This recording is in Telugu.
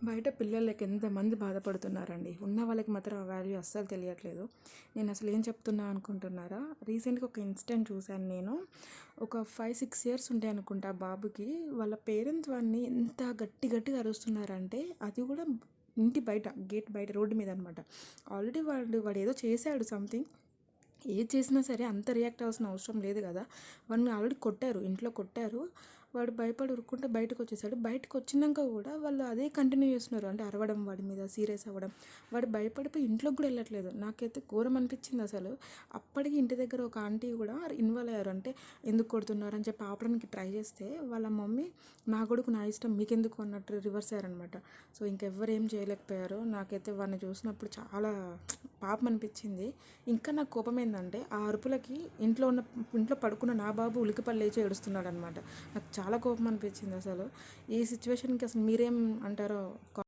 బయట పిల్లలకి ఎంతమంది బాధపడుతున్నారండి. ఉన్న వాళ్ళకి మాత్రం ఆ వాల్యూ అస్సలు తెలియట్లేదు. నేను అసలు ఏం చెప్తున్నా అనుకుంటున్నారా? రీసెంట్‌గా ఒక ఇన్సిడెంట్ చూశాను నేను. ఒక 5, 6 ఇయర్స్ ఉంటాయి అనుకుంటా ఆ బాబుకి. వాళ్ళ పేరెంట్స్ వాడిని ఎంత గట్టిగా అరుస్తున్నారంటే, అది కూడా ఇంటి బయట, గేట్ బయట రోడ్డు మీద అనమాట. ఆల్రెడీ వాడు ఏదో చేశాడు సంథింగ్. ఏది చేసినా సరే అంత రియాక్ట్ అవ్వాల్సిన అవసరం లేదు కదా. వాడిని ఆల్రెడీ కొట్టారు, ఇంట్లో కొట్టారు. వాడు భయపడి ఉరుక్కుంటే బయటకు వచ్చేసాడు. బయటకు వచ్చినాక కూడా వాళ్ళు అదే కంటిన్యూ చేస్తున్నారు, అంటే అరవడం, వాడి మీద సీరియస్ అవ్వడం. వాడు భయపడిపోయి ఇంట్లోకి కూడా వెళ్ళట్లేదు. నాకైతే ఘోరం అనిపించింది అసలు. అప్పటికి ఇంటి దగ్గర ఒక ఆంటీ కూడా ఇన్వాల్వ్ అయ్యారు. అంటే ఎందుకు కొడుతున్నారు అని చెప్పి ఆపడానికి ట్రై చేస్తే వాళ్ళ మమ్మీ, నా కొడుకు నా ఇష్టం మీకెందుకు అన్నట్టు రివర్స్ అయ్యారనమాట. సో ఇంకెవ్వరు ఏం చేయలేకపోయారు. నాకైతే వాడిని చూసినప్పుడు చాలా పాపం అనిపించింది. ఇంకా నాకు కోపం ఏంటంటే, ఆ అరుపులకి ఇంట్లో పడుకున్న నా బాబు ఉలికిపడి లేచి ఏడుస్తున్నాడు అనమాట. నాకు చాలా కోపం అనిపించింది అసలు. ఈ సిచ్యువేషన్కి అసలు మీరేం అంటారో